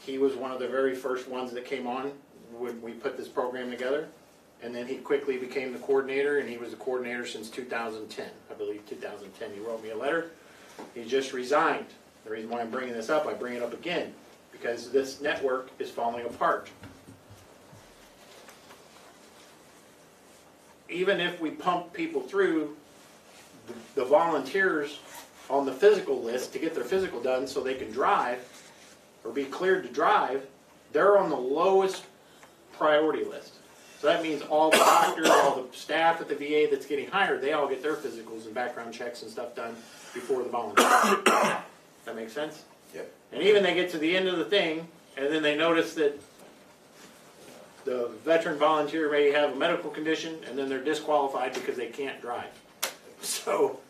E: He was one of the very first ones that came on when we put this program together. And then he quickly became the coordinator, and he was the coordinator since 2010. I believe 2010. He wrote me a letter. He just resigned. The reason why I'm bringing this up, I bring it up again, because this network is falling apart. Even if we pump people through the volunteers on the physical list to get their physical done so they can drive or be cleared to drive, they're on the lowest priority list. So that means all the doctors, all the staff at the VA that's getting hired, they all get their physicals and background checks and stuff done before the volunteers. That makes sense?
G: Yep.
E: And even they get to the end of the thing, and then they notice that the veteran volunteer may have a medical condition, and then they're disqualified because they can't drive. So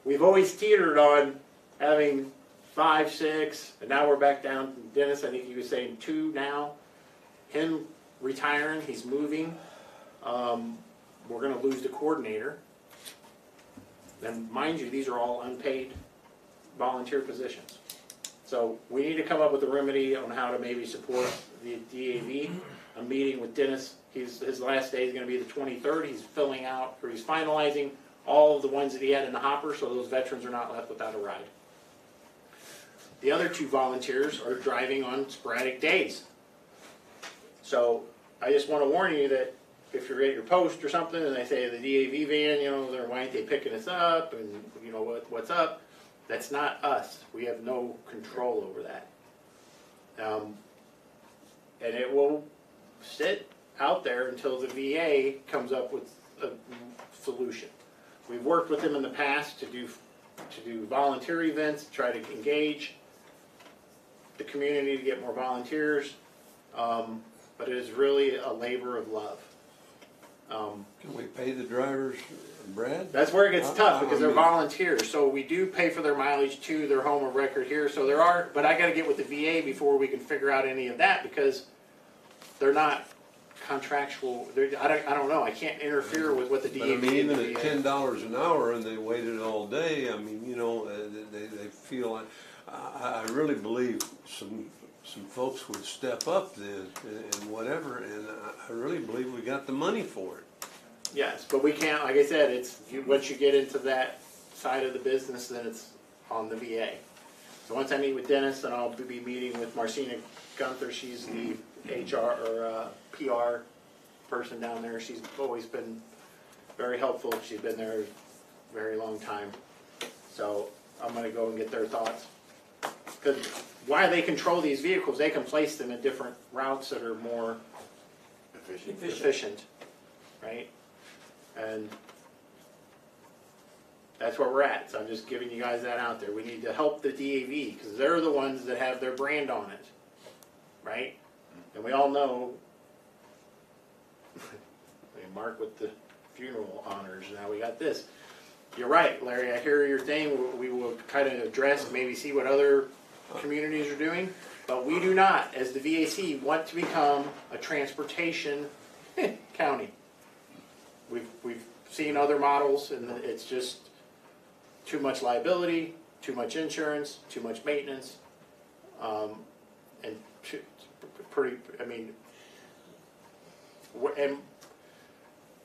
E: we've always teetered on having 5, 6, and now we're back down. Dennis, I think he was saying 2 now. Him retiring, he's moving. We're going to lose the coordinator. And mind you, these are all unpaid volunteer positions. So we need to come up with a remedy on how to maybe support the DAV. I'm meeting with Dennis. His last day is going to be the 23rd. He's filling out, or he's finalizing all of the ones that he had in the hopper, so those veterans are not left without a ride. The other 2 volunteers are driving on sporadic days. So I just want to warn you that if you're at your post or something and they say the DAV van, you know, why aren't they picking us up, and you know what's up, that's not us. We have no control over that. And it will sit out there until the VA comes up with a solution. We've worked with them in the past to do volunteer events, try to engage the community to get more volunteers, but it is really a labor of love.
G: Can we pay the drivers, Brad?
E: That's where it gets tough, because they're volunteers. So we do pay for their mileage to their home of record here. So there are, but I got to get with the VA before we can figure out any of that, because they're not contractual. I don't know. I can't interfere with what the DA.
G: But I mean, even at $10 an hour and they waited all day, I mean, you know, they feel like, I really believe some folks would step up then and whatever, and I really believe we got the money for it.
E: Yes, but we can't, like I said, once you get into that side of the business, then it's on the VA. So once I meet with Dennis, then I'll be meeting with Marcina Gunther. She's the HR or PR person down there. She's always been very helpful. She's been there a very long time. So I'm going to go and get their thoughts. Because while they control these vehicles, they can place them in different routes that are more efficient, right? And that's where we're at. So I'm just giving you guys that out there. We need to help the DAV, because they're the ones that have their brand on it, right? And we all know, Mark with the funeral honors, now we got this. You're right, Larry, I hear your thing. We will kind of address, maybe see what other communities are doing, but we do not, as the VAC, want to become a transportation county. We've seen other models, and it's just too much liability, too much insurance, too much maintenance, and pretty, I mean, and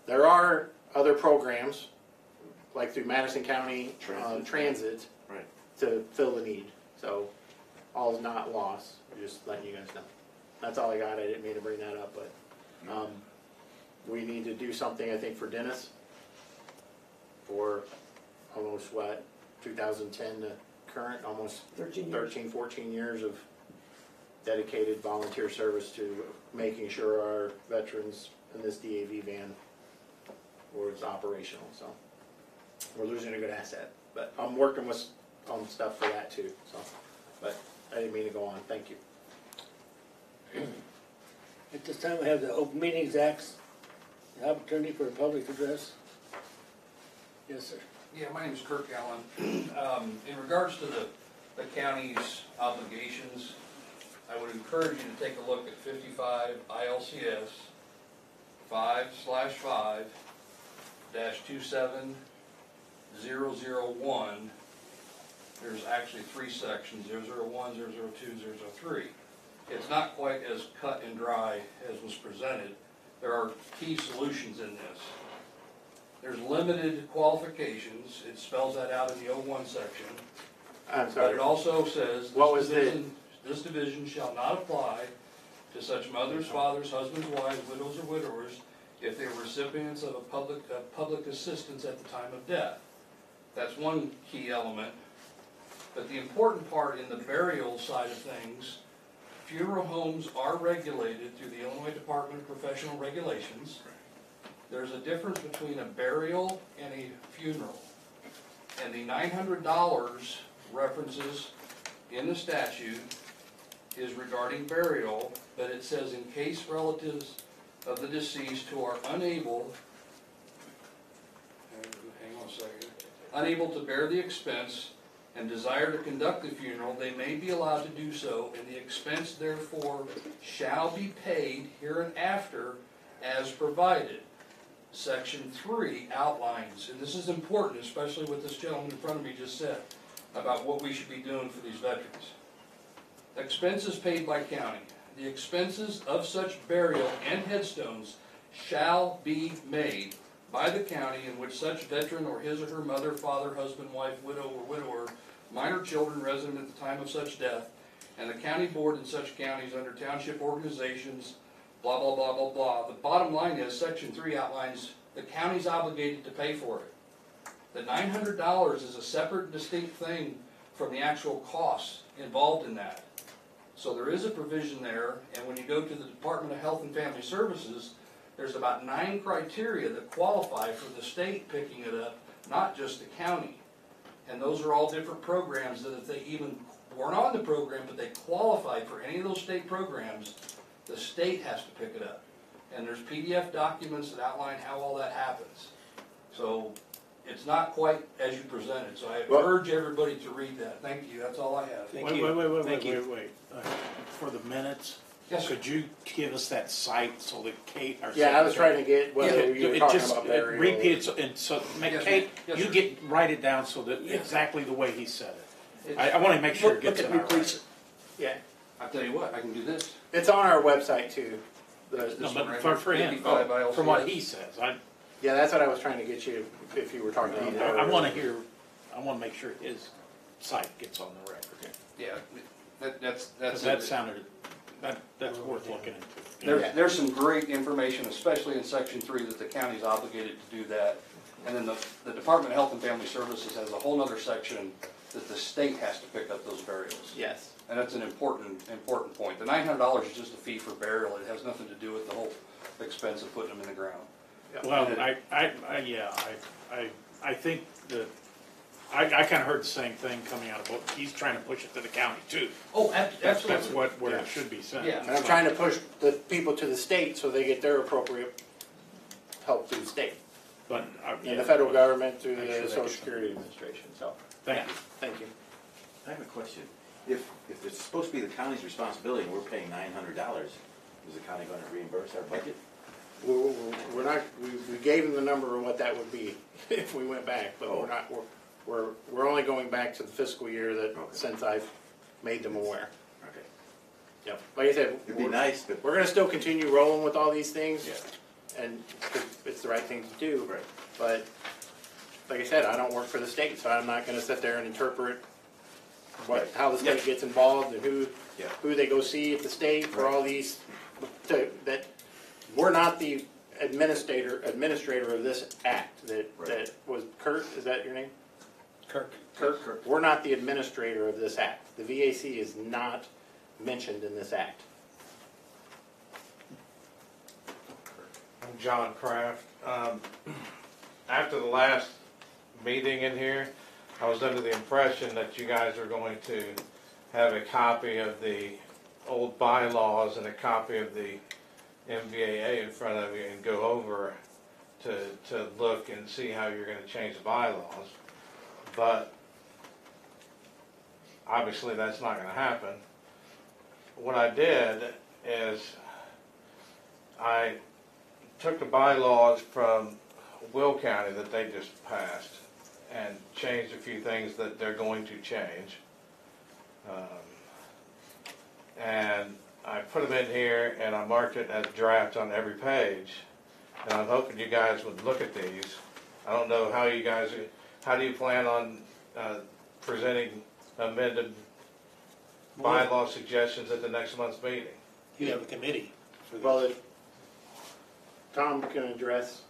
E: there are other programs, like through Madison County Transit,
B: Right.
E: to fill the need. So all is not lost. I'm just letting you guys know. That's all I got. I didn't mean to bring that up, but we need to do something, I think, for Dennis for almost, 2010 to current, almost 13, 14 years of dedicated volunteer service to making sure our veterans in this DAV van was operational. So we're losing a good asset, but I'm working on stuff for that too. So, but I didn't mean to go on. Thank you.
F: At this time, we have the Open Meetings Act, the opportunity for a public address. Yes, sir.
I: Yeah, my name is Kirk Allen. In regards to the county's obligations, I would encourage you to take a look at 55 ILCS 5/27001. There's actually 3 sections, 001, 002, 003. it's not quite as cut and dry as was presented. There are key solutions in this. There's limited qualifications, it spells that out in the 01 section.
E: I'm
I: But
E: sorry.
I: it also says,
E: What was the-
I: this division shall not apply to such mothers, fathers, husbands, wives, widows, or widowers if they were recipients of public assistance at the time of death. That's one key element. But the important part in the burial side of things, funeral homes are regulated through the Illinois Department of Professional Regulations. There's a difference between a burial and a funeral. And the $900 references in the statute is regarding burial, but it says in case relatives of the deceased who are unable, hang on a second, unable to bear the expense and desire to conduct the funeral, they may be allowed to do so, and the expense therefore shall be paid hereinafter as provided. Section 3 outlines, and this is important, especially what this gentleman in front of me just said, about what we should be doing for these veterans. Expenses paid by county. The expenses of such burial and headstones shall be made by the county in which such veteran or his or her mother, father, husband, wife, widow, or widower, minor children resident at the time of such death, and the county board in such counties under township organizations, blah, blah, blah, blah, blah. The bottom line is, Section 3 outlines the county's obligated to pay for it. The $900 is a separate, distinct thing from the actual costs involved in that. So there is a provision there, and when you go to the Department of Health and Family Services, there's about 9 criteria that qualify for the state picking it up, not just the county. And those are all different programs that if they even weren't on the program, but they qualified for any of those state programs, the state has to pick it up. And there's PDF documents that outline how all that happens. So it's not quite as you presented, so I urge everybody to read that. Thank you, that's all I have.
D: Wait. For the minutes,
I: Yes, sir.
D: could you give us that site so that Kate, our
E: Yeah, I was trying to get whether
D: Yeah,
E: you were
D: it
E: talking
D: just
E: about burial.
D: repeat it, and so,
I: Yes,
D: Kate,
I: yes,
D: you
I: sir.
D: write it down so that exactly the way he said it.
I: It's-
D: I wanna make sure it
F: Look
D: gets
F: at
D: in
F: me,
D: our
F: please.
E: Yeah,
I: I'll tell you what, I can do this.
E: it's on our website too.
D: No,
I: This one
D: but
I: right
D: for
I: here,
D: him,
I: 55 ILCS.
D: from what he says,
E: Yeah, that's what I was trying to get you, if you were talking about burial.
D: I wanna hear, I wanna make sure his site gets on the record.
I: Yeah, that's
D: Cause that sounded, that's worth looking into.
I: There's some great information, especially in Section 3, that the county's obligated to do that. And then the Department of Health and Family Services has a whole other section that the state has to pick up those burials.
E: Yes.
I: And that's an important point. The $900 is just a fee for burial. It has nothing to do with the whole expense of putting them in the ground.
D: Well, I think that, I kinda heard the same thing coming out of both, he's trying to push it to the county too.
I: Oh,
D: That's
I: absolutely.
D: where it should be sent.
I: Yeah.
E: And I'm trying to push the people to the state so they get their appropriate help through the state.
D: But,
E: And the federal government through
B: Make sure
E: the
B: they
E: Social
B: get
E: Security Administration, so.
D: thank you.
E: Thank you.
B: I have a question. If it's supposed to be the county's responsibility and we're paying $900, is the county gonna reimburse our budget?
E: We're not, we gave them the number of what that would be if we went back, but
B: Oh.
E: we're not, we're only going back to the fiscal year that,
B: Okay.
E: since I've made them aware.
B: Okay.
E: Yep. Like I said,
B: It'd be nice, but.
E: we're gonna still continue rolling with all these things.
B: Yeah.
E: And it's the right thing to do.
B: Right.
E: But, like I said, I don't work for the state, so I'm not gonna sit there and interpret how the state gets involved and
B: Yeah.
E: who they go see at the state for
B: Right.
E: all these, that, we're not the administrator of this act, that
B: Right.
E: was, Kurt, is that your name?
D: Kirk.
E: Kirk, we're not the administrator of this act. The VAC is not mentioned in this act.
J: I'm John Kraft. After the last meeting in here, I was under the impression that you guys are going to have a copy of the old bylaws and a copy of the MVAA in front of you and go over to look and see how you're going to change the bylaws. But obviously that's not going to happen. What I did is I took the bylaws from Will County that they just passed and changed a few things that they're going to change. And I put them in here and I marked it as draft on every page. And I'm hoping you guys would look at these. I don't know how you guys, how do you plan on presenting amended bylaw suggestions at the next month's meeting?
H: You have a committee for
E: Well,
H: this.
E: if Tom can address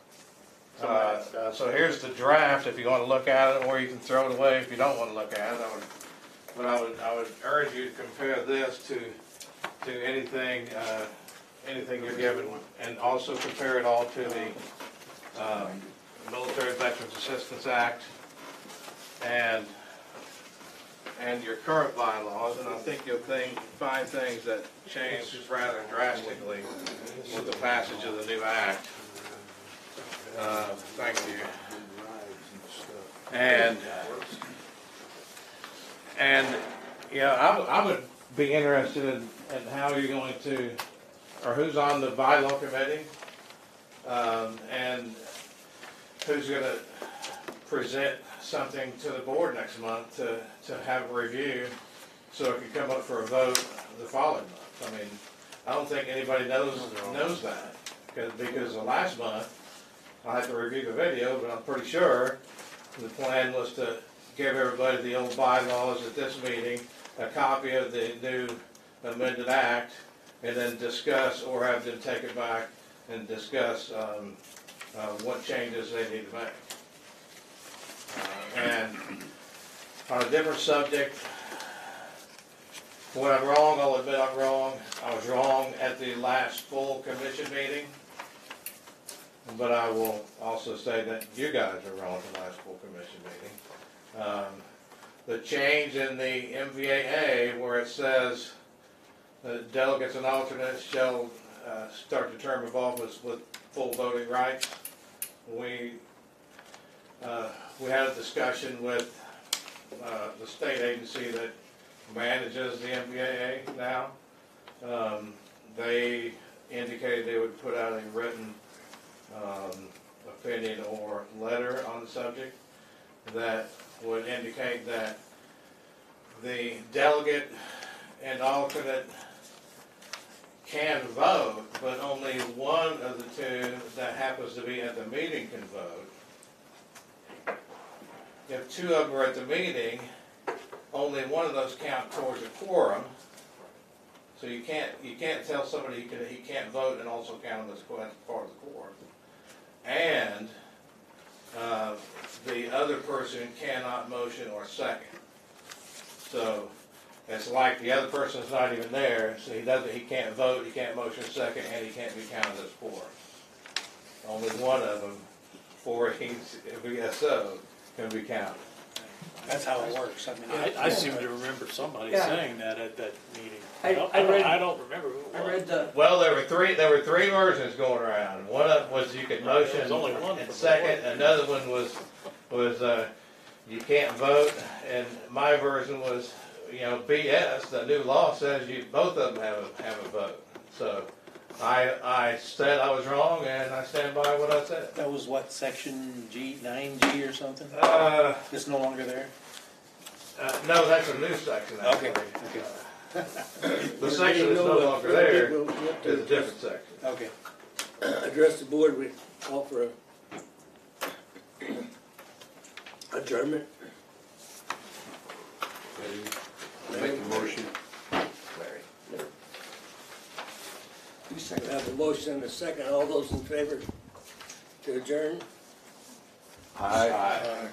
E: some of that stuff.
J: So here's the draft if you want to look at it, or you can throw it away if you don't want to look at it. But I would urge you to compare this to anything you're given, and also compare it all to the Military Veterans Assistance Act and your current bylaws, and I think you'll find things that change rather drastically with the passage of the new act. Thank you. And yeah, I would be interested in how you're going to, or who's on the bylaw committee, and who's going to present something to the board next month to have a review so it can come up for a vote the following month. I mean, I don't think anybody knows that, because the last month I had to review the video, but I'm pretty sure the plan was to give everybody the old bylaws at this meeting, a copy of the new amended act, and then discuss, or have them take it back and discuss what changes they need to make. And on a different subject, when I'm wrong, I'll admit I'm wrong. I was wrong at the last full commission meeting, but I will also say that you guys are wrong at the last full commission meeting. The change in the MVAA where it says that delegates and alternates shall start the term of office with full voting rights. We had a discussion with the state agency that manages the MVAA now. They indicated they would put out a written opinion or letter on the subject that would indicate that the delegate and alternate can vote, but only one of the two that happens to be at the meeting can vote. If two of them are at the meeting, only one of those count towards a quorum. So you can't tell somebody he can't vote and also count him as part of the quorum. And the other person cannot motion or second. So it's like the other person's not even there, so he can't vote, he can't motion second, and he can't be counted as quorum. Only one of them, for if he is so, can be counted.
H: That's how it works. I mean, I seem to remember somebody
A: Yeah.
H: saying that at that meeting.
A: I read-
H: I don't remember who it was.
A: I read the,
J: Well, there were three versions going around. One of them was you could motion
H: There's only one
J: and
H: for
J: second.
H: the board.
J: Another one was you can't vote, and my version was BS. The new law says both of them have a vote. So I said I was wrong, and I stand by what I said.
H: That was what, section G, 9G or something? It's no longer there?
J: No, that's a new section. Actually.
H: Okay.
J: The section that's no longer there is a different section.
H: Okay.
F: Address the board, we call for a adjournment.
G: Make a motion.
A: who
F: We
A: seconded?
F: have a motion and a second. All those in favor to adjourn?
G: Aye.